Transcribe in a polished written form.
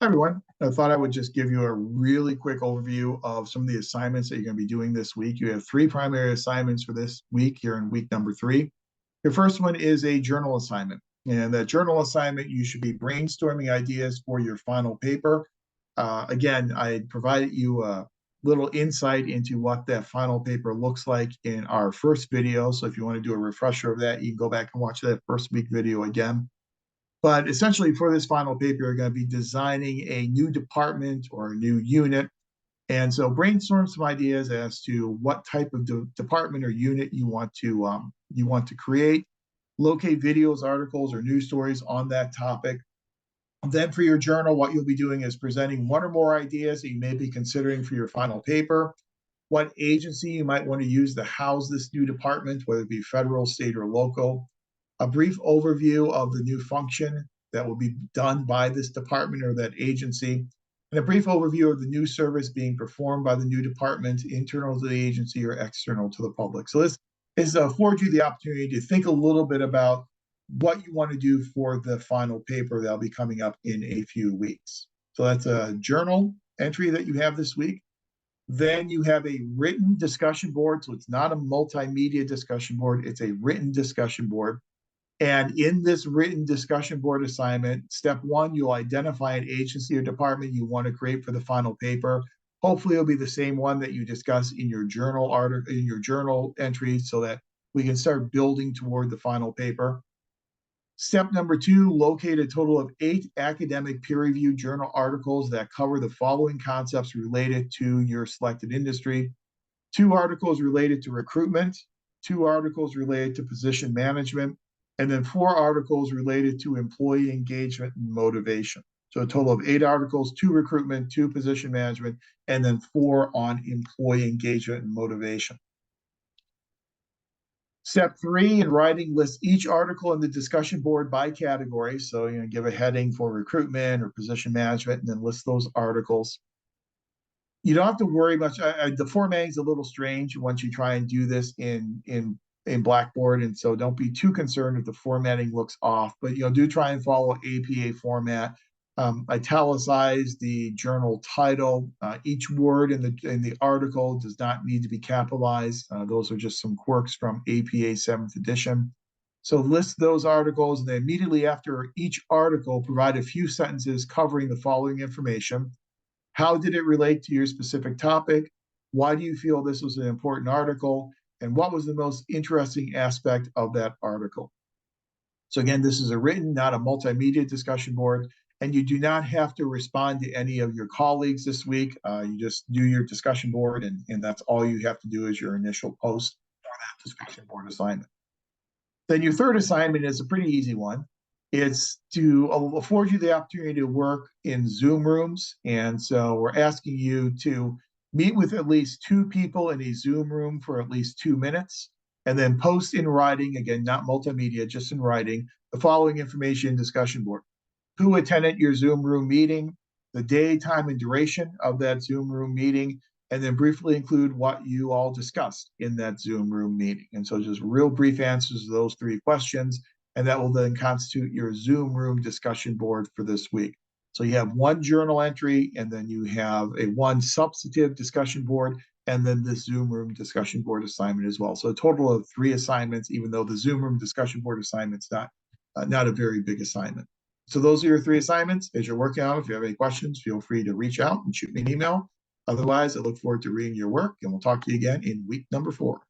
Hi, everyone. I thought I would just give you a really quick overview of some of the assignments that you're going to be doing this week. You have three primary assignments for this week here in week number 3. Your first one is a journal assignment. And that journal assignment, you should be brainstorming ideas for your final paper. Again, I provided you a little insight into what that final paper looks like in our first video. So if you want to do a refresher of that, you can go back and watch that first week video again. But essentially, for this final paper, you're going to be designing a new department or a new unit. And so brainstorm some ideas as to what type of department or unit you want to create. Locate videos, articles, or news stories on that topic. And then for your journal, what you'll be doing is presenting one or more ideas that you may be considering for your final paper. What agency you might want to use to house this new department, whether it be federal, state, or local. A brief overview of the new function that will be done by this department or that agency, and a brief overview of the new service being performed by the new department, internal to the agency or external to the public. So this affords you the opportunity to think a little bit about what you want to do for the final paper that'll be coming up in a few weeks. So that's a journal entry that you have this week. Then you have a written discussion board. So it's not a multimedia discussion board, it's a written discussion board. And in this written discussion board assignment, step 1, you'll identify an agency or department you want to create for the final paper. Hopefully it'll be the same one that you discuss in your journal article, in your journal entry, so that we can start building toward the final paper. Step number 2, locate a total of 8 academic peer-reviewed journal articles that cover the following concepts related to your selected industry. 2 articles related to recruitment, 2 articles related to position management, and then 4 articles related to employee engagement and motivation. So a total of 8 articles, 2 recruitment, 2 position management, and then 4 on employee engagement and motivation. Step 3, in writing, list each article in the discussion board by category. So give a heading for recruitment or position management, and then list those articles. You don't have to worry much. The formatting is a little strange once you try and do this in Blackboard, and so don't be too concerned if the formatting looks off. But do try and follow APA format. Italicize the journal title. Each word in the article does not need to be capitalized. Those are just some quirks from APA 7th edition. So list those articles, and then immediately after each article, provide a few sentences covering the following information. How did it relate to your specific topic? Why do you feel this was an important article? And what was the most interesting aspect of that article? So again, this is a written, not a multimedia discussion board, and you do not have to respond to any of your colleagues this week. You just do your discussion board, and that's all you have to do is your initial post for that discussion board assignment. Then your third assignment is a pretty easy one. It's to afford you the opportunity to work in Zoom rooms. And so we're asking you to meet with at least 2 people in a Zoom room for at least 2 minutes, and then post in writing, again, not multimedia, just in writing, the following information discussion board. Who attended your Zoom room meeting, the day, time, and duration of that Zoom room meeting, and then briefly include what you all discussed in that Zoom room meeting. And so just real brief answers to those 3 questions, and that will then constitute your Zoom room discussion board for this week. So you have 1 journal entry, and then you have a 1 substantive discussion board, and then this Zoom room discussion board assignment as well. So a total of 3 assignments, even though the Zoom room discussion board assignment's not a very big assignment. So those are your 3 assignments. As you're working on them, if you have any questions, feel free to reach out and shoot me an email. Otherwise, I look forward to reading your work, and we'll talk to you again in week number 4.